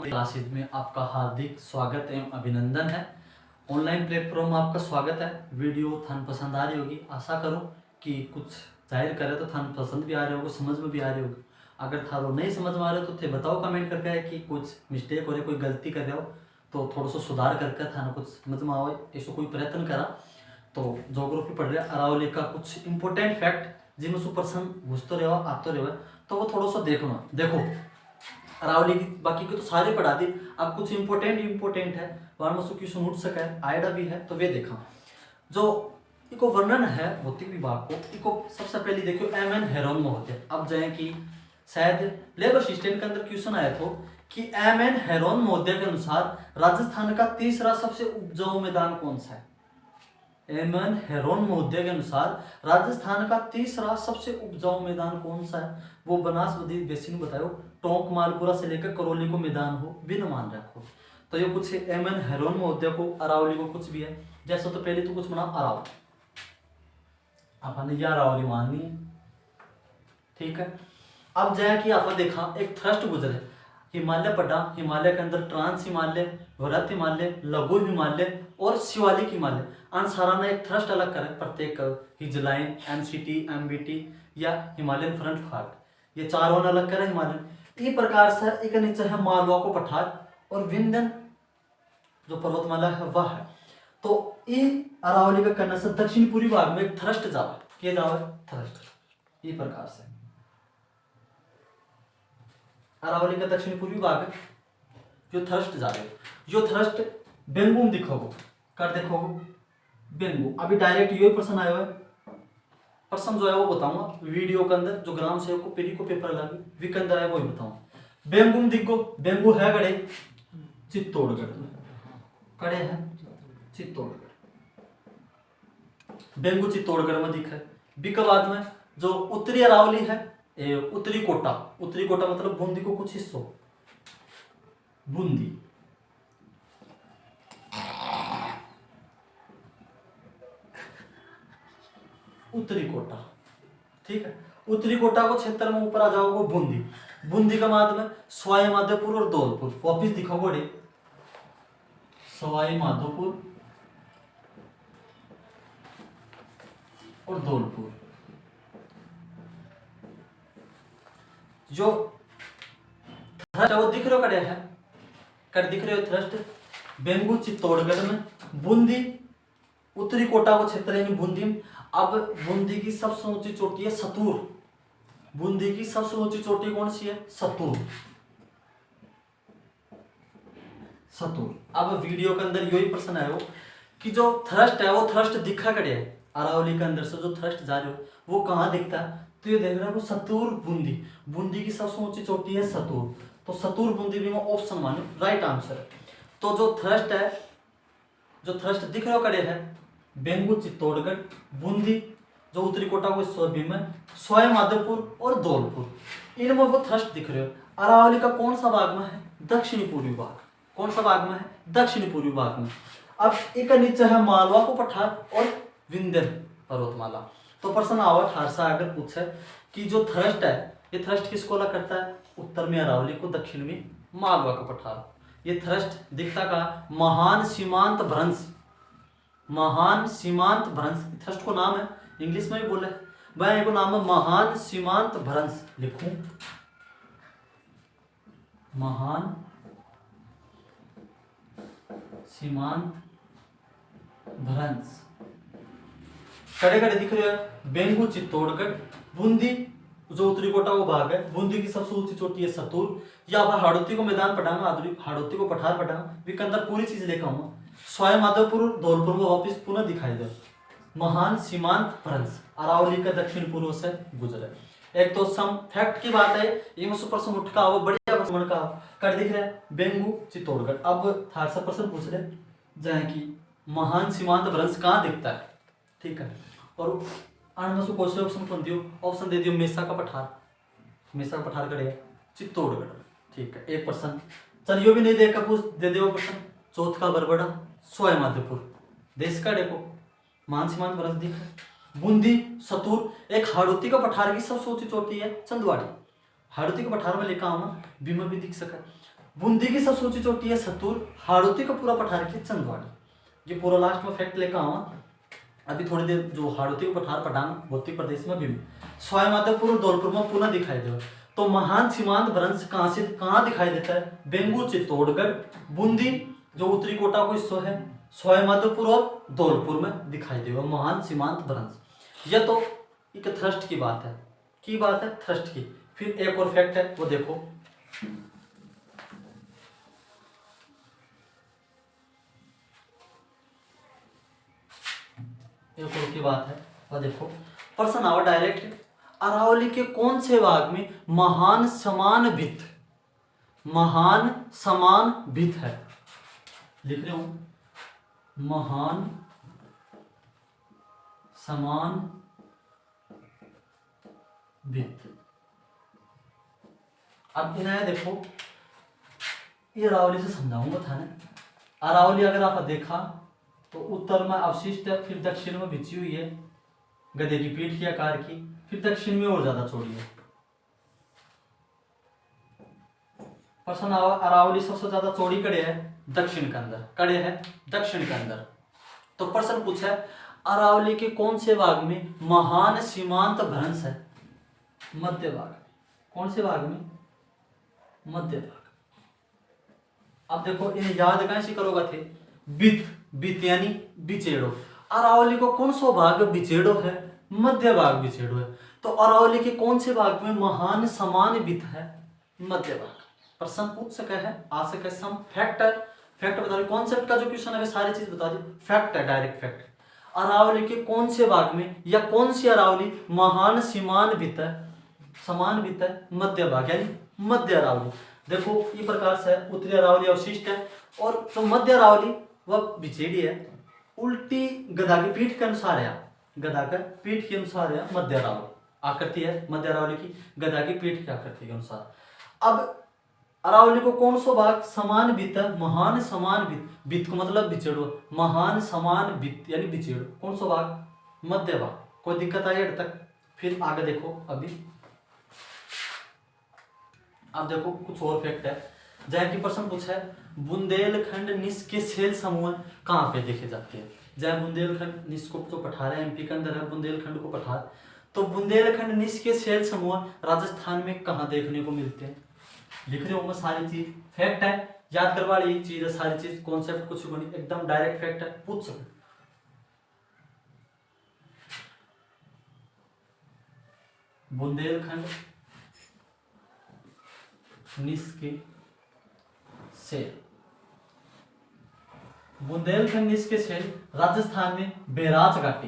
Classes में आपका हार्दिक स्वागत एवं अभिनंदन है। ऑनलाइन प्लेटफॉर्म में आपका स्वागत है। वीडियो थान पसंद आ रही होगी, आशा करो कि कुछ जाहिर करे तो थान पसंद भी आ रही होगी, समझ में भी आ रही होगी। अगर थारो नहीं समझ में आ रहे हो तो थे बताओ कमेंट करके कि कुछ मिस्टेक हो रही, कोई गलती कर रहे हो तो थोड़ा सा सुधार करके थाना कुछ समझ में आओ, ऐसा कोई प्रयत्न करा। तो जोग्राफी पढ़ रहे अरावली का कुछ इंपॉर्टेंट फैक्ट जिनमें से प्रश्न घुसते रहो आते रहो, तो वो थोड़ा सा देखो अरावली की बाकी के तो सारे पढ़ा दी, अब कुछ इंपॉर्टेंट है वहाँ में क्वेश्चन उठ सका है, आइडिया भी है तो वे देखा। जो इको वर्णन है भौतिक विभाग को, इको सबसे पहले देखियो एम एन हेरोन में होते हैं। अब जाए कि शायद लेबर असिस्टेंट के अंदर क्वेश्चन आया था कि एम एन हेरोन महोदय के अनुसार राजस्थान का तीसरा सबसे उपजाऊ मैदान कौन सा है। एम एन हेरोन महोदय के अनुसार राजस्थान का तीसरा सबसे उपजाऊ मैदान कौन सा है, वो बनासबंदी बेसिन बताओ। टोंक मालपुरा से लेकर करौली को मैदान हो बिन मान रखो। तो ये कुछ एम एन हेरोन महोदय को, अरावली को कुछ भी है। जैसा तो पहले तो कुछ बना अरावली, आपने यह अरावली माननी है, ठीक है। अब जाए कि आपने देखा एक थ्रस्ट गुजरे, हिमालय पटा, हिमालय के अंदर ट्रांस हिमालय, वृहत हिमालय, लघु हिमालय और शिवालिक हिमालय। सारा ने एक थ्रस्ट अलग करे, प्रत्येक हिजलाइन, एमसीटी, एमबीटी या हिमालयन फ्रंट फार्ट, ये चारों ने अलग करे हिमालयन। इस प्रकार से एक नीचे है मालवा को पठार और विंध्यन जो पर्वतमाला है वह है। तो ये अरावली का करने से दक्षिण पूर्वी भाग में एक थ्रस्ट जावे, के जावे थ्रस्ट। इस प्रकार से अरावली का दक्षिण पूर्वी भाग जो थ्रस्ट जा रहे, जो थ्रस्ट बेंगुम दिखोगो कर देखोगो बेंगू। अभी डायरेक्ट यही प्रश्न आया है, प्रश्न जो है वो बताऊंगा वीडियो के अंदर, जो ग्राम सेवक को पेरी को पेपर लगी वी के अंदर है वो ही बताऊंगा। बेंगुम दिखो, बेंगू है गड़े चित्तौड़गढ़ में, कड़े है चित्तौड़गढ़, बेंगू चित्तौड़गढ़ में दिखा है। बी के बाद में जो उत्तरी अरावली है, उत्तरी कोटा, उत्तरी कोटा मतलब बूंदी को कुछ हिस्सों, बूंदी उत्तरी कोटा, ठीक है। उत्तरी कोटा को क्षेत्र में ऊपर आ जाओगे बूंदी, बूंदी का बाद में सवाई माधोपुर और धौलपुर, वापिस दिखाओगे सवाई माधोपुर और धौलपुर। जो थ्रस्ट है वो दिख रहे हो कड़े है, कर दिख रहे हो थ्रस्ट बेंगू चित्तौड़गढ़ में, बूंदी उत्तरी कोटा को क्षेत्र यानी बूंदी में। अब बूंदी की सबसे ऊंची चोटी है सतूर, बूंदी की सबसे ऊंची चोटी कौन सी है, सतूर, सतूर। अब वीडियो के अंदर यही प्रश्न आयो कि जो थ्रस्ट है वो थ्रस्ट दिखा कड़े है, अरावली के अंदर से जो थ्रस्ट जा रहे हो वो कहाँ दिखता है, तो ये देख रहे हो सतूर बूंदी, बूंदी की सबसे ऊंची चोटी है सतूर, तो सतूर बूंदी भी में ऑप्शन मानो राइट आंसर। तो जो थ्रस्ट है, जो थ्रस्ट दिख रहे हो कड़े है बेंगू चित्तौड़गढ़, बूंदी जो उत्तरी कोटा को हिस्सा में, सवाई माधोपुर और धौलपुर, इनमें वो थ्रस्ट दिख रहे हो। अरावली का कौन सा भाग में है, दक्षिणी पूर्वी भाग, कौन सा भाग में है, दक्षिणी पूर्वी भाग में। अब एक नीचे है मालवा को पठार और विंध्यन पर्वतमाला। तो प्रश्न आवा ठारसा अगर पूछे कि जो थ्रस्ट है ये थ्रस्ट किसको अलग करता है, उत्तर में अरावली को, दक्षिण में मालवा का पठार। ये थ्रस्ट दिखता का महान सीमांत भ्रंश, महान सीमांत भ्रंश थ्रस्ट को नाम है, इंग्लिश में भी बोले भाई को नाम है महान सीमांत भ्रंश, लिखूं महान सीमांत भ्रंश। कड़े कड़े दिख रहे हैं बेंगू चित्तौड़गढ़, बूंदी जो उत्तरी कोटा को भाग है, बूंदी की सबसे ऊंची चोटी है सतूर, या वह हाड़ौती को मैदान पढ़ाऊंगा, हाड़ौती को पठार पढ़ाऊंगा, वी के अंदर पूरी चीज लेकर आऊंगा। सवाई माधोपुर धौलपुर में वापिस पुनः दिखाई दे महान सीमांत भ्रंश अरावली का दक्षिण पूर्व से गुजरे। एक तो सम फैक्ट की बात है, ये में सुपर सम उठका हो बढ़िया प्रश्न का कर दिख रहा है बेंगू चित्तौड़गढ़। अब थार सा प्रश्न पूछ रहे जाए कि महान सीमांत भ्रंश कहाँ दिखता है, ठीक है। और अनसु क्वेश्चन ऑप्शन कौन दियो, ऑप्शन दे दियो मेसा का पठार, मेसा का पठार कड़े चित्तौड़गढ़, ठीक है। एक प्रश्न चलियो भी नहीं देखा पूछ दे दियो प्रश्न, चौथ का बरबड़ा सवाई माधोपुर, देश का देखो मान सीमांत भ्रंश दिख रहा है। बूंदी सतूर, एक हाड़ौती का पठार की सबसे ऊंची चोटी है चंदवाड़ी, हाड़ौती के पठार में लेकर आऊंगा बीमा भी दिख सका। बूंदी की सबसे ऊंची चोटी है सतुर, हाड़ौती का पूरा पठार की चंदवाड़ी। ये पूरा लास्ट में फैक्ट लेकर आऊँ अभी थोड़ी देर। जो हाड़ौती का पठार पटांग भौतिक प्रदेश में भी सवाई माधोपुर धौलपुर में पुनः दिखाई देगा। तो महान सीमांत भ्रंश कहाँ से कहाँ दिखाई देता है? बेंगू चित्तौड़गढ़, बूंदी जो उत्तरी कोटा को हिस्सा है, सवाई माधोपुर और धौलपुर में दिखाई देगा महान सीमांत भ्रंश। यह तो एक थ्रस्ट की बात है, थ्रस्ट की। फिर एक और फैक्ट है वो देखो, एक और की बात है वो देखो। प्रश्न आवा डायरेक्ट, अरावली के कौन से भाग में महान समान भित्त है? लिख रहे हूं, महान समान भित्त। अब इन्हें देखो, ये अरावली से समझाऊंगा था ना। अरावली अगर आप देखा तो उत्तर में अवशिष्ट है, फिर दक्षिण में बिछी हुई है गधे की पीठ के आकार की, फिर दक्षिण में और ज्यादा चौड़ी है। प्रश्न अरावली सबसे ज्यादा चौड़ी कड़े है दक्षिण के अंदर, कड़े है दक्षिण के अंदर। तो प्रश्न पूछा है अरावली के कौन से भाग में महान सीमांत भ्रंश है? मध्य भाग। कौन से भाग में? मध्य भाग। अब देखो इन्हें याद कैसे करोगे थे? बित यानी बिचेड़ो। अरावली को कौन सा भाग बिचेड़ो है? मध्य भाग बिचेड़ो है। तो अरावली के कौन से भाग में महान समान बित है? मध्य भाग। प्रश्न पूछ सके है, आ सके सम फैक्ट है। फैक्ट बता दो, कॉन्सेप्ट का जो क्वेश्चन है सारी चीज बता दी। फैक्ट है, डायरेक्ट फैक्ट। अरावली के कौन से भाग में या कौन सी अरावली महान समान बित है? समान बित है मध्य भाग यानी मध्य अरावली। देखो ये प्रकार से उत्तरी अरावली अवशिष्ट है और जो मध्य अरावली वह बिछेड़ी है, उल्टी गधा की पीठ के अनुसार है। गधा का पीठ के अनुसार है मध्य अरावली आकृति है, मध्य अरावली की गधा की पीठ की आकृति के अनुसार। अब अरावली को कौन सा भाग समान बित है? महान समान बित को मतलब बिछेड़ो, महान समान बित यानी बिछेड़ो। कौन सा भाग? मध्य भाग। कोई दिक्कत आई अब तक? फिर आगे देखो अभी। अब देखो कुछ और फैक्ट है। जय की प्रश्न पूछा है बुंदेलखंड निस के सेल समूह कहाँ पे देखे जाते हैं? जय बुंदेलखंड निस को जो पठार है एमपी के अंदर है, बुंदेलखंड को पठार। तो बुंदेलखंड निस के सेल समूह राजस्थान में कहाँ देखने को मिलते हैं? लिख रहे होंगे सारी चीज। फैक्ट है, याद करवा रही चीज है सारी चीज, कॉन्सेप्ट कुछ नहीं, एकदम डायरेक्ट फैक्ट है, पूछ सको। बुंदेलखंड निस्के सेल, बुंदेलखंड निस्के सेल राजस्थान में बैराज घाटी।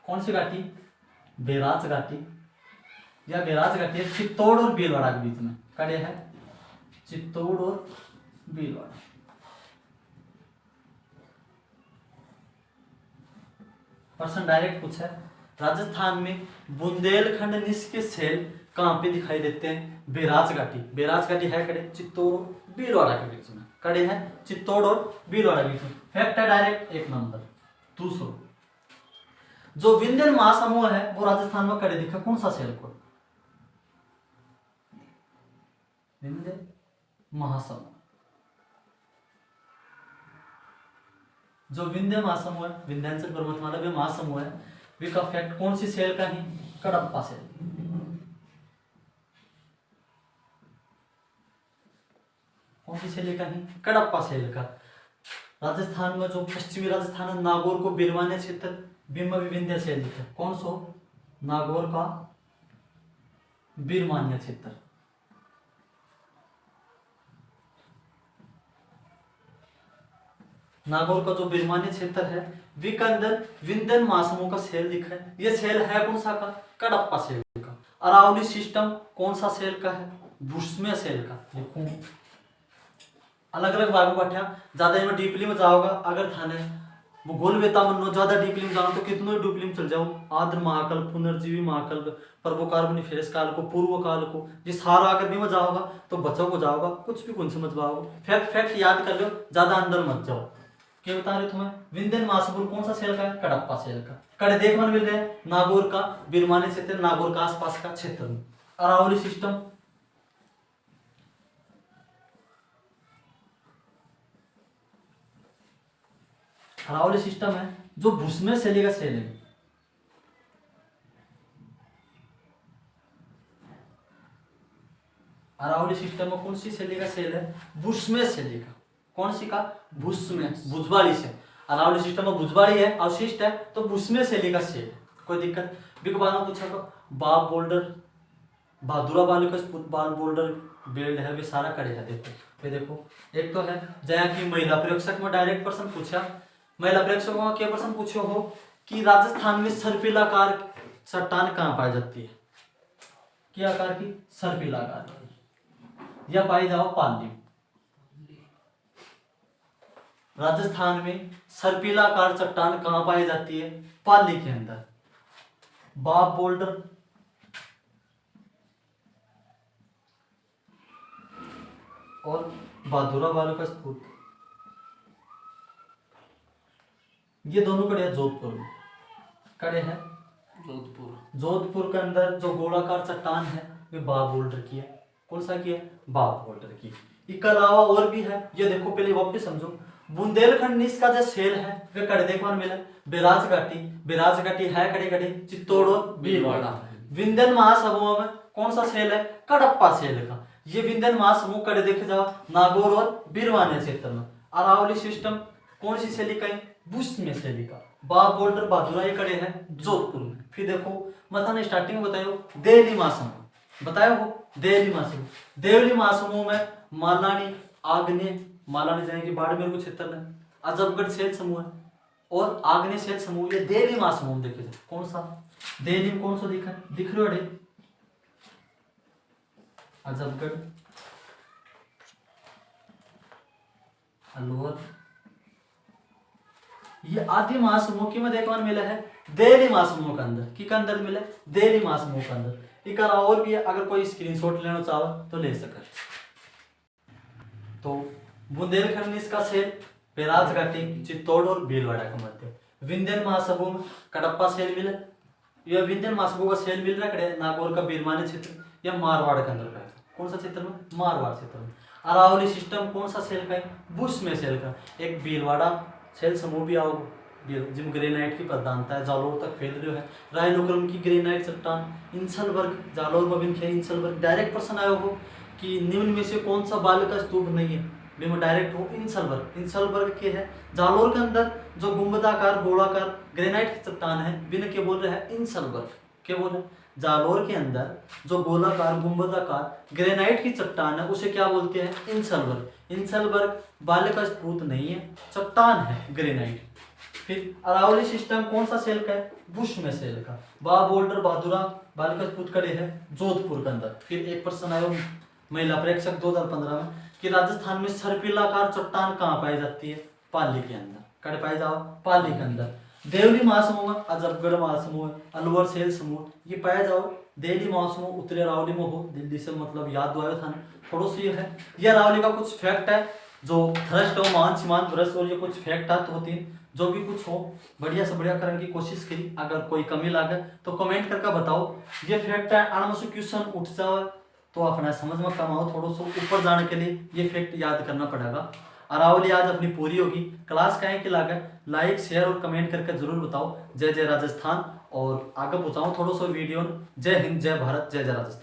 कौन सी घाटी? बैराज घाटी या बैराज घाटी है चित्तौड़ और भीलवाड़ा के बीच में, कड़े है चित्तौड़ और भीलवाड़ा। प्रश्न डायरेक्ट पूछा है राजस्थान में बुंदेलखंड निस्के सेल कहाँ पे दिखाई देते हैं? बैराज घाटी। बैराज घाटी है कड़े चित्तौड़ और भीलवाड़ा के बीच में, कड़े है चित्तौड़ और भीलवाड़ा के बीच में। फैक्ट है डायरेक्ट एक नंबर। दूसरा जो विंध्य महासमूह है वो राजस्थान में कड़े दिखा, कौन सा सेल को? विंध्य महासमूह। जो विंध्य महासमूह है, विंध्यांचल पर्वतमाला भी महासमूह है, वे का फैक्ट कौन सी सेल का ही? कडप्पा सेल। कौन सी सेल का ही? कडप्पा सेल का। राजस्थान में जो पश्चिमी राजस्थान नागौर को बिरवान्य क्षेत्र बिम्ब विविंध्य सेल दिखा, कौन सो? नागौर का बिरवान्य क्षेत्र। नागौर का जो बिरमान्य क्षेत्र है वे के अंदर विंध्यन महासमूह का सेल दिखा है। ये सेल है कौन सा का? कडप्पा सेल का। अरावली सिस्टम कौन सा सेल का है? भूस्मय सेल का। देखो अलग अलग भागों बैठा, ज्यादा इनमें डीपली में जाओगा अगर थाने भूगोल वेता मनो ज्यादा डीपली में जाना तो कितनों डीपली में चल जाओ। आद्र महाकल्प, पुनर्जीवी महाकल्प, पर्वकार्बोनिफेरस काल को, पूर्व काल को, जिस सारा अगर भी में जाओगा तो बच्चों को जाओगा, कुछ भी कौन समझ पाओगे। फैक्ट याद कर लो, ज्यादा अंदर मत जाओ। क्या बता रहे तुम्हें? विंध्यन महासमूह कौन सा सेल का है? कडप्पा सेल का। कड़े देखने मिल रहे हैं नागौर का बिरमानी क्षेत्र, नागौर का आसपास का क्षेत्र में। अरावली सिस्टम अरावली सिस्टम है जो भूस्मय शैली का सेल है। अरावली सिस्टम में कौन सी शैली का सेल है? भूस्मय शैली का। कौन सी का? भूस्मय, भुजबड़ी से। अरावली सिस्टम में भुजबड़ी है, अवशिष्ट है, तो भूस्मय शैली का सेल है। कोई दिक्कत? बिग बार में पूछा तो बाप बोल्डर, बहादुरा बालुका बाल बोल्डर बेल्ड है, वे सारा करे है। देखो फिर देखो, एक तो है जया की महिला प्रेक्षक में डायरेक्ट प्रश्न पूछा, महिला प्रेक्षकों में क्या प्रश्न पूछो हो कि राजस्थान में सर्पिलाकार चट्टान कहाँ पाई जाती है? क्या आकार की? सर्पिलाकार की। या पाई जाओ पाली। राजस्थान में सर्पिलाकार चट्टान कहाँ पाई जाती है? पाली के अंदर। बाप बोल्डर और बहादुरा बालुका स्तूप, ये दोनों कड़े हैं जोधपुर में। कड़े हैं जोधपुर के अंदर जो गोलाकार चट्टान है वे बाप बोल्डर की है। कौन सा की है? बाप बोल्डर की। इसके अलावा और भी है, ये देखो पहले वापस समझो। बुंदेलखंड निस का जो सेल है वे कड़े देखने मिला, बेराज घाटी है कड़े कड़े चित्तौड़ और भीलवाड़ा। विंध्यन महासमूह में कौन सा सेल है? कडप्पा सेल का। ये विंध्यन महासमूह कड़े देखे जाओ नागौर और बिरवानिया क्षेत्र में। अरावली सिस्टम कौन सी शैली का है? भूस्मय शैली का। बाप बोल्डर बहादुरा ये कड़े हैं जोधपुर में। फिर देखो मतलब ने स्टार्टिंग में बतायो देवली महासमूह, बताया हो देवली महासमूह। देवली महासमूह में मालानी, आग्नेय, मालानी जाने की बाड़मेर को क्षेत्र में अजबगढ़ सेल समूह है और आग्नेय सेल समूह, ये देवली महासमूह में देखे जाए। कौन सा देवली में कौन सा दिख रहे हो? अजबगढ़, अलवर, ये आदि महासमूह की में देखने मिला है देवली महासमूह के अंदर। की के अंदर मिले? देवली महासमूह के अंदर। एक और भी है, अगर कोई स्क्रीनशॉट लेना चाहो तो ले सके। तो बुंदेलखंड इसका सेल बेराज घाटी, चित्तौड़ और भीलवाड़ा के मध्य। विंध्यन महासमूह में कडप्पा सेल मिले। यह विंध्यन महासमूह का सेल मिल रहा है नागौर का बिरमानी क्षेत्र या मारवाड़ के अंदर का। कौन सा क्षेत्र में? मारवाड़ क्षेत्र में। अरावली सिस्टम कौन सा सेल का है? भूस्मय सेल का। एक भीलवाड़ा सेल समूह भी आओ जिम ग्रेनाइट की प्रधानता है, जालोर तक फैल रही है। रायलोक्रम की ग्रेनाइट चट्टान, इंसलबर्ग, जालोर बबिन खे इंसलबर्ग। डायरेक्ट प्रश्न आयो हो कि निम्न में से कौन सा बालुका स्तूप नहीं है? में डायरेक्ट हो इंसलबर्ग। इंसलबर्ग के है जालोर के अंदर जो गुंबदाकार गोलाकार ग्रेनाइट की चट्टान है, बिन के बोल रहे हैं इंसलबर्ग। क्या बोल रहे हैं? जालोर के अंदर जो गोलाकार गुंबदाकार ग्रेनाइट की चट्टान है उसे क्या बोलते हैं? इंसलबर्ग। इंसलबर्ग बालुका स्तूप नहीं है, चट्टान है ग्रेनाइट। फिर अरावली सिस्टम कौन सा सेल का है? भूस्मय सेल का। बाप बोल्डर बहादुरा बालुका स्तूप कड़े है जोधपुर के अंदर। फिर एक प्रश्न आयो महिला प्रेक्षक 2015 में कि राजस्थान में सर्पिलाकार चट्टान कहाँ पाई जाती है? पाली के अंदर। कड़े पाई जाओ पाली के अंदर। देवली महासमूह में अजबगढ़ महासमूह, अलवर सेल समूह, ये पाया जाओ। देवली महासमूह उत्तरी अरावली में हो, दिल्ली से मतलब याद आया था थोड़ा सी है। ये अरावली का कुछ फैक्ट है जो थ्रस्ट हो, मान सीमांत ब्रश और ये कुछ फैक्ट है तो तीन जो भी कुछ हो बढ़िया से बढ़िया करने की कोशिश करी। अगर कोई कमी लागे तो कमेंट करके बताओ। ये फैक्ट है आराम से क्वेश्चन उठ जाए तो अपना समझ में कम आओ, थोड़ा सा ऊपर जाने के लिए ये फैक्ट याद करना पड़ेगा। अरावली आज अपनी पूरी होगी। क्लास कहें कि लागे लाइक शेयर और कमेंट करके जरूर बताओ। जय जय राजस्थान। और आगे पहुँचाऊँ थोड़ा सा वीडियो। जय हिंद, जय भारत, जय जय राजस्थान।